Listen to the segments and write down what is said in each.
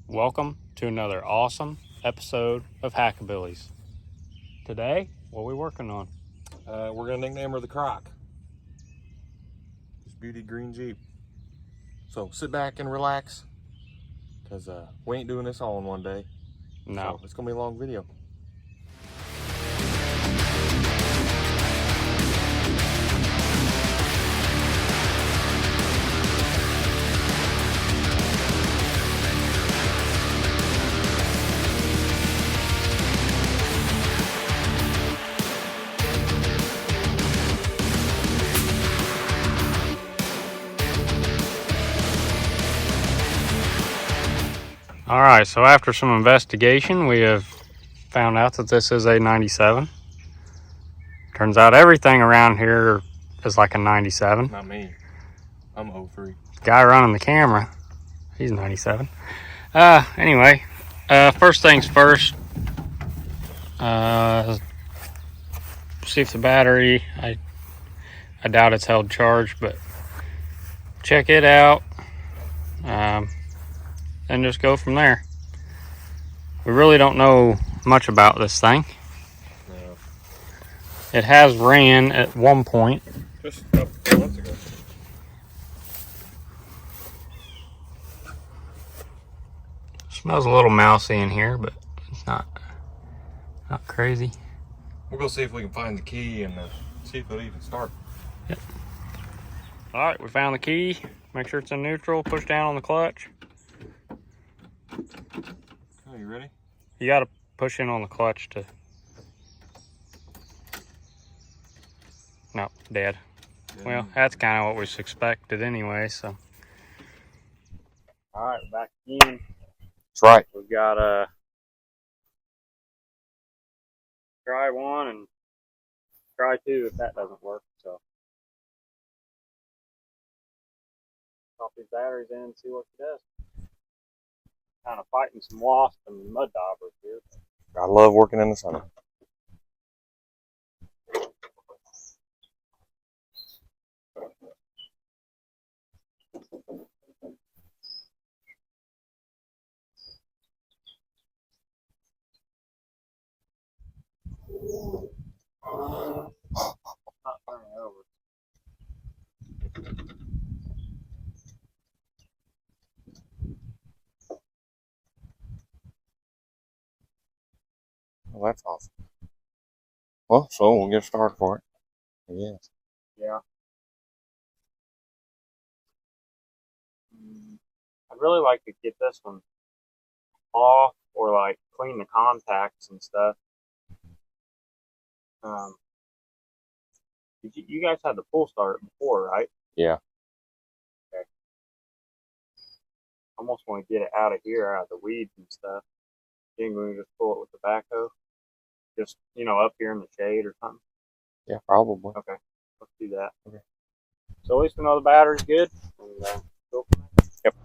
Welcome to another awesome episode of Hackabillies. Today, what are we working on? We're gonna nickname her the Croc. This beauty green Jeep. So sit back and relax, cause we ain't doing this all in one day. No. So it's gonna be a long video. All right, so after some investigation, we have found out that this is a 97. Turns out everything around here is like a 97. Not me. I'm 03. Guy running the camera, he's 97. Anyway, first things first, see if the battery, I doubt it's held charged, but check it out. And just go from there. We really don't know much about this thing. No. It has ran at one point. Just a couple months ago. Smells a little mousy in here, but it's not crazy. We'll go see if we can find the key and see if it'll even start. Yep. All right, we found the key. Make sure it's in neutral. Push down on the clutch. Oh, you ready? You got to push in on the clutch to. No, dead. Well, that's kind of what we suspected anyway, so. All right, back again. That's right. We've got try one and try two if that doesn't work, so. Pop these batteries in and see what it does. Kind of fighting some wasps and mud daubers here. I love working in the summer. Not turning over. Well, that's awesome. Well, so we'll get started for it. Yes. Yeah. I'd really like to get this one off or like clean the contacts and stuff. You guys had the pull start before, right? Yeah. Okay. Almost want to get it out of here, out of the weeds and stuff. Then we can just pull it with the backhoe. Just, up here in the shade or something. Yeah, probably. Okay, let's do that. Okay. So at least we know the battery's good. And go from there. Yep.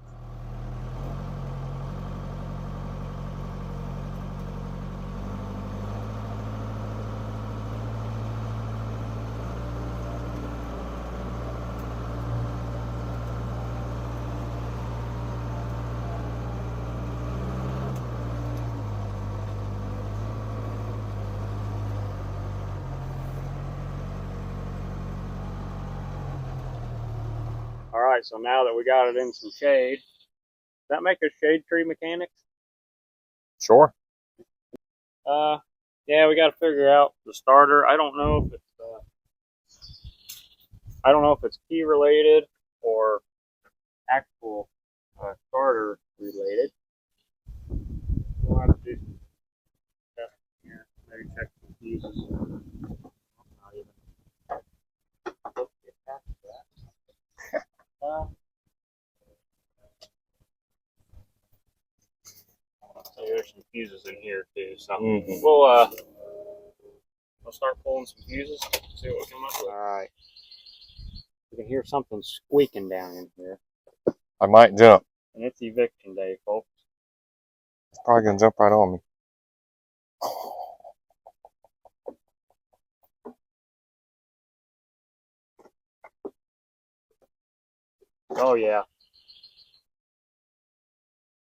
All right, so now that we got it in some shade, does that make us shade tree mechanics? Sure. Yeah, we got to figure out the starter. I don't know if it's key related or actual starter related. We'll have to do some testing here. Maybe check some fuses. Not even supposed to be attached to that. So there's some fuses in here too. So we'll start pulling some fuses. See what we come up with. All right. You can hear something squeaking down in here. I might jump. And it's eviction day, folks. It's probably gonna jump right on me. Oh yeah.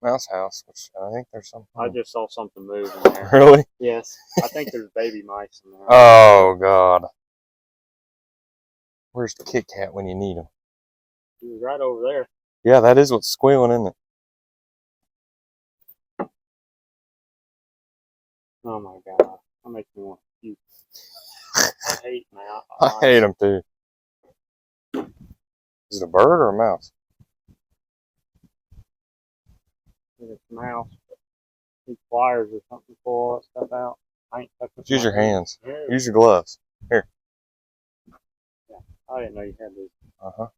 mouse house, which I think there's something. I just saw something move in there. Really? Yes. I think there's baby mice in there. Oh, God. Where's the Kit Kat when you need him? He was right over there. Yeah, that is what's squealing, isn't it? Oh my god. That makes me want to puke. I hate mouse. I hate them too. Is it a bird or a mouse? It's a mouse. These pliers or something to pull all that stuff out. I ain't touching Use your hands. Yeah. Use your gloves. Here. Yeah. I didn't know you had these. Uh-huh.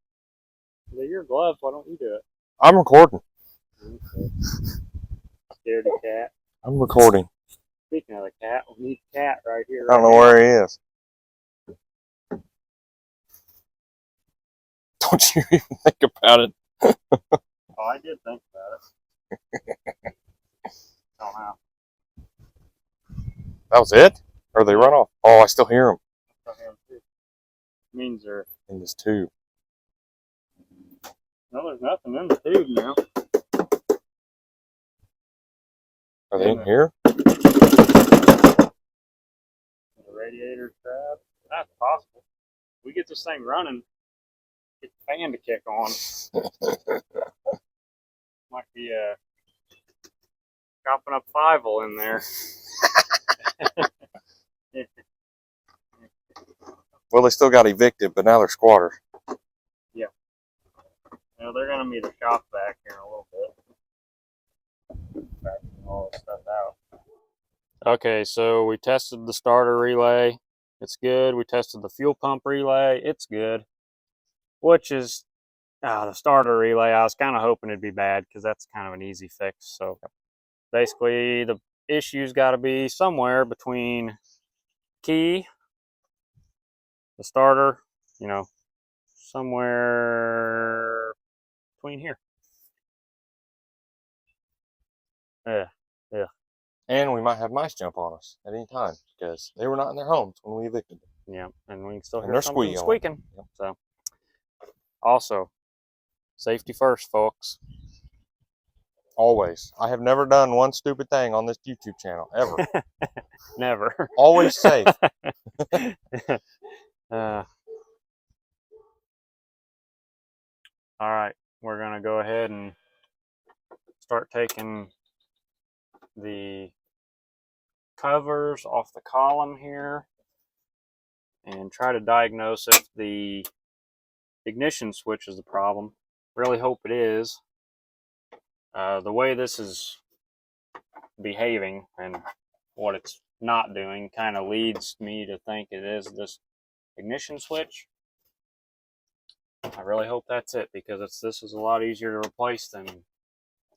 They're your gloves. Why don't you do it? I'm recording. Okay. Scaredy cat. I'm recording. Speaking of the cat, we need the cat right here. I don't right know now. where he is. Don't you even think about it. Oh, I did think about it. Oh, wow. That was it? Or they run off? Oh, I still hear them Means they're. in this tube. No, there's nothing in the tube now. Are they in here? The radiator tab. That's possible. We get this thing running. Get the fan to kick on. Might be chopping up 5-0 in there. Well, they still got evicted, but now they're squatters. Yeah. You know, they're gonna meet a shop back here in a little bit. Backing all this stuff out. Okay, so we tested the starter relay. It's good. We tested the fuel pump relay. It's good. Which is the starter relay. I was kind of hoping it'd be bad because that's kind of an easy fix. So basically, the issue's got to be somewhere between key, the starter, you know, somewhere between here. Yeah. And we might have mice jump on us at any time because they were not in their homes when we evicted them. Yeah, and we can still And hear they're something squeaking. squeaking. So, also, safety first, folks. Always. I have never done one stupid thing on this YouTube channel, ever. Never. Always safe. All right, we're gonna go ahead and start taking the covers off the column here and try to diagnose if the ignition switch is the problem. Really hope it is. The way this is behaving and what it's not doing kind of leads me to think it is this ignition switch. I really hope that's it because this is a lot easier to replace than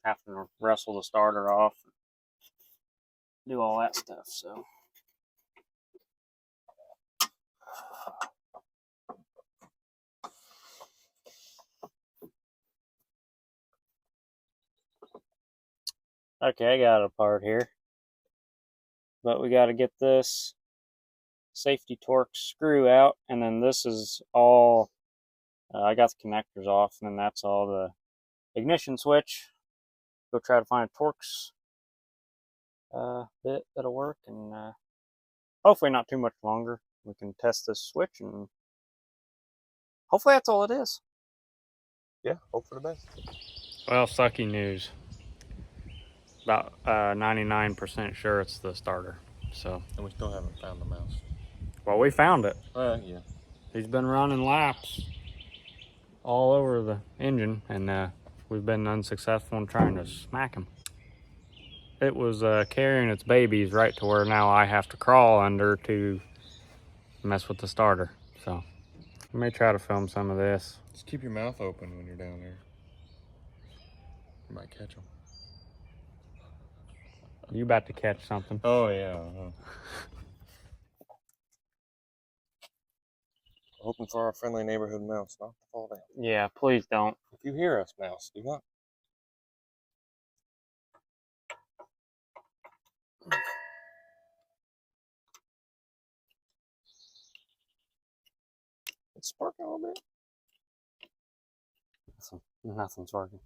having to wrestle the starter off and do all that stuff. So okay, I got it apart here, but we got to get this safety torque screw out, and then this is all I got the connectors off, and then that's all the ignition switch. Go try to find a Torx bit that'll work, and hopefully not too much longer. We can test this switch, and hopefully that's all it is. Yeah, hope for the best. Well, sucky news. About 99% sure it's the starter. So. And we still haven't found the mouse. Well, we found it. Yeah. He's been running laps all over the engine, and we've been unsuccessful in trying to smack him. It was carrying its babies right to where now I have to crawl under to mess with the starter. So I may try to film some of this. Just keep your mouth open when you're down there. You might catch them. You about to catch something. Oh, yeah. Hoping for our friendly neighborhood mouse not to fall down. Yeah, please don't. If you hear us, mouse, do not. It's sparking a little bit. Nothing's working.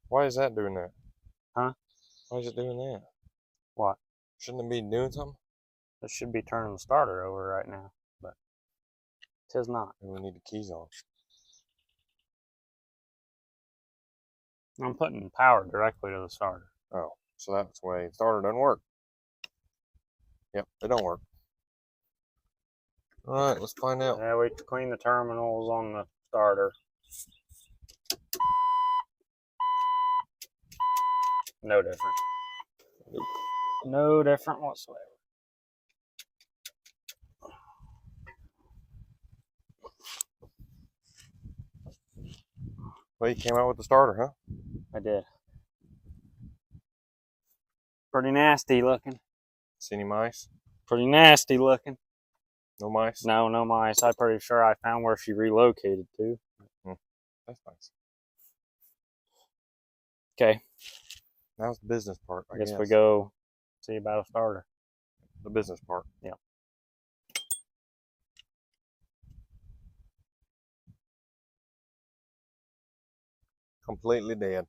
Why is that doing that? Huh? Why is it doing that? What? Shouldn't it be doing something? It should be turning the starter over right now, but it is not. Maybe we need the keys on. I'm putting power directly to the starter. Oh, so that's the way the starter doesn't work. Yep, it don't work. All right, let's find out. Yeah, we clean the terminals on the starter. No different. Nope. No different whatsoever. Well, you came out with the starter, huh? I did. Pretty nasty looking. See any mice? Pretty nasty looking. No mice? No, no mice. I'm pretty sure I found where she relocated to. That's nice. Okay. Now's the business part, I guess. We go see about a starter. The business part. Yeah. Completely dead.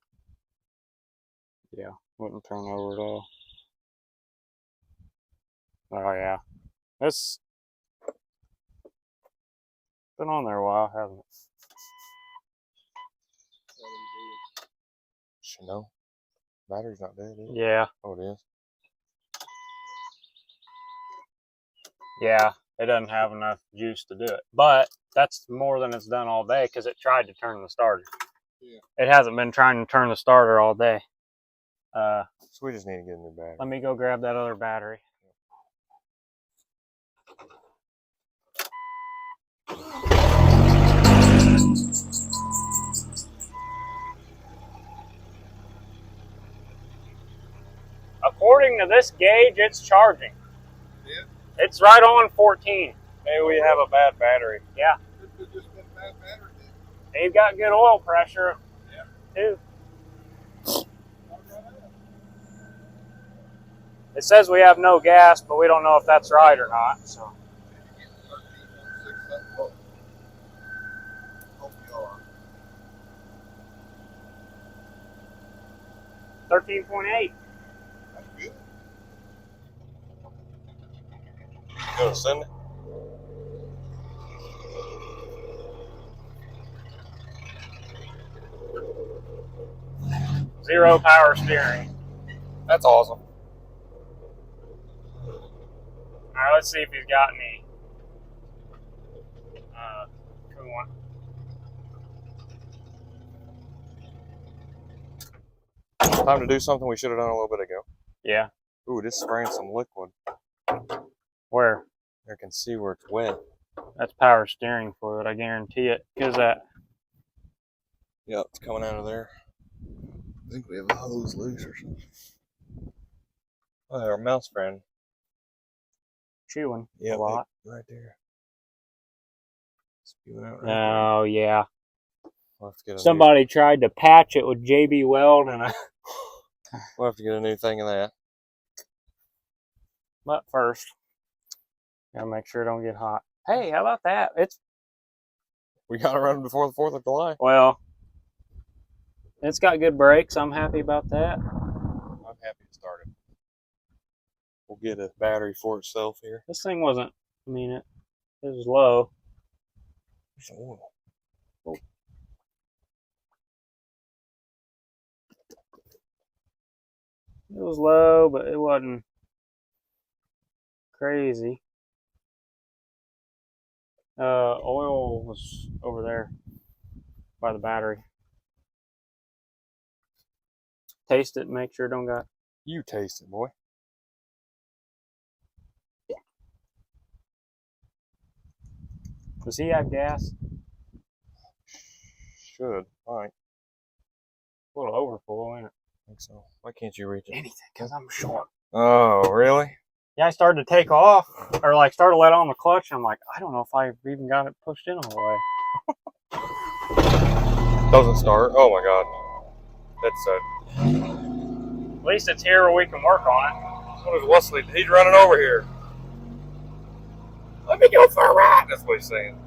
Yeah, wouldn't turn over at all. Oh yeah, it's been on there a while, hasn't it? Should know. Battery's not dead, is it? Yeah, Oh, it is. yeah. It doesn't have enough juice to do it, but that's more than it's done all day because it tried to turn the starter. Yeah. It hasn't been trying to turn the starter all day. So we just need to get a new battery. Let me go grab that other battery. According to this gauge, it's charging. Yeah. It's right on 14. Maybe we have a bad battery. Yeah. It's just been a bad battery. They've got good oil pressure, too. It says we have no gas, but we don't know if that's right or not. So. 13.8. That's good. Gonna send it? Zero power steering. That's awesome. All right, let's see if he's got any coolant. Time to do something we should have done a little bit ago. Yeah. Ooh, just spraying some liquid. Where? I can see where it's wet. That's power steering fluid, I guarantee it. Because that. Yep, it's coming out of there. I think we have a hose loose or something. Oh, our mouse friend. Chewing Yeah, a lot. right there. Spewing out right Oh, yeah. We'll have to get Somebody tried to patch it with JB Weld and we'll have to get a new thing of that. But first, gotta make sure it don't get hot. Hey, how about that? We got to run before the 4th of July. Well, it's got good brakes. I'm happy about that. I'm happy it started. We'll get a battery for itself here. This thing wasn't, I mean, it was low. Some oil. Oh. It was low, but it wasn't crazy. Oil was over there by the battery. Taste it and make sure it don't got. You taste it, boy. Does he have gas? Should. Alright. A little overfull, ain't it? I think so. Why can't you reach it? Anything, because I'm short. Oh, really? Yeah, I started to take off, or like started to let on the clutch, and I'm like, I don't know if I even got it pushed in all the way. Doesn't start. Oh my god. That's At least it's here where we can work on it. what is Wesley? He's running over here. Let me go for a ride. That's what he's saying.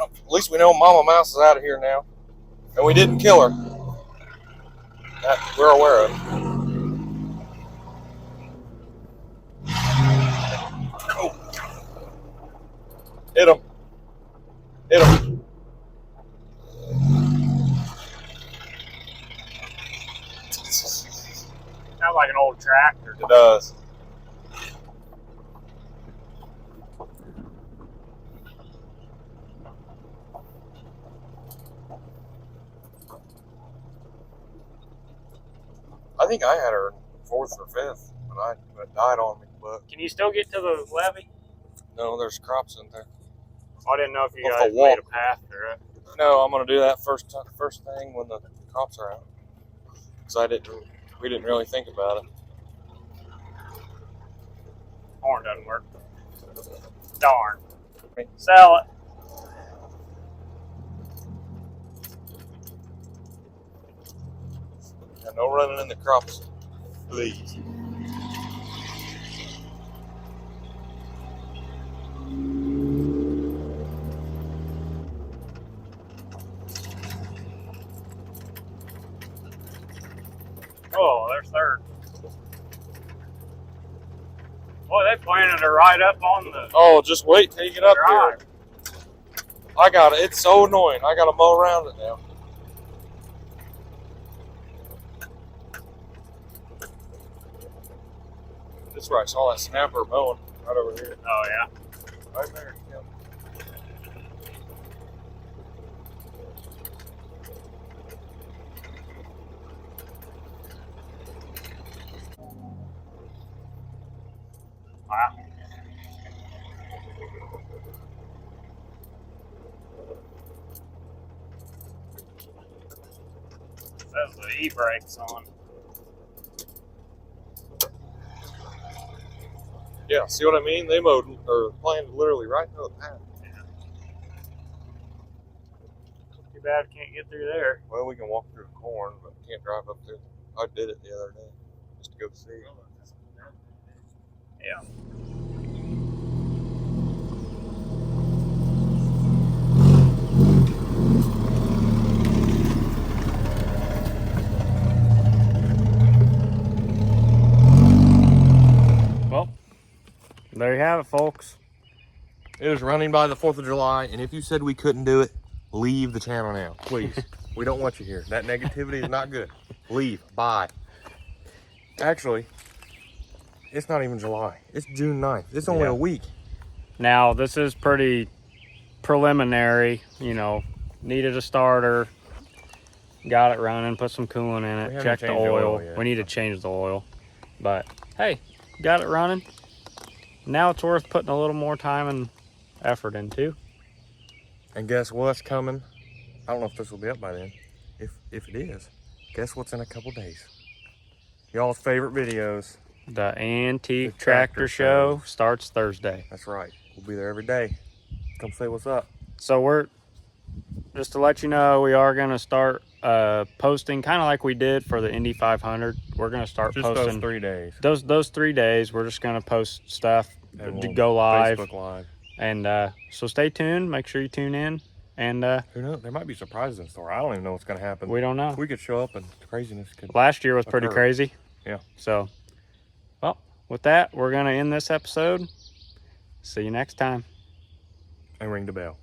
At least we know Mama Mouse is out of here now. And we didn't kill her. That we're aware of. Oh. Hit him. Hit him. Sounds like an old tractor. It does. I think I had her in 4th or 5th when it died on me. But Can you still get to the levee? no, there's crops in there. I didn't know if you Off guys the wall. made a path through it. No, I'm gonna do that first thing when the crops are out. Cause we didn't really think about it. Horn doesn't work. Darn. Sell it. Yeah, no running in the crops, please. Oh, there's third. Boy, they planted her right up on the Oh, just wait till you get up drive. here. I got it. It's so annoying. I gotta mow around it now. That's right. I saw that snapper mowing right over here. Oh, yeah. Right there. Yeah. Wow. Says the e-brake's on. Yeah, see what I mean? They mowed or planted literally right through the path. Too bad can't get through there. Well, we can walk through the corn, but can't drive up there. I did it the other day just to go see. Yeah. Well, there you have it, folks. It is running by the 4th of July, and if you said we couldn't do it, leave the channel now, please. We don't want you here. That negativity is not good. Leave. Bye. Actually, it's not even July. It's June 9th. It's only a week. Now, this is pretty preliminary, you know, needed a starter, got it running, put some coolant in it, check the oil. We need to change the oil, but hey, got it running. Now it's worth putting a little more time and effort into. And guess what's coming? I don't know if this will be up by then. If it is, guess what's in a couple days? Y'all's favorite videos. The Antique Tractor Show starts Thursday. That's right. We'll be there every day. Come say what's up. So we're, just to let you know, we are going to start posting kind of like we did for the Indy 500. We're going to start Just posting those 3 days. Those 3 days, we're just going to post stuff And to we'll go live. Facebook Live. And so stay tuned. Make sure you tune in. And who knows? There might be surprises in store. I don't even know what's going to happen. we don't know. We could show up and craziness could. Last year was pretty occur. crazy. Yeah. So, well, with that, we're going to end this episode. See you next time. And ring the bell.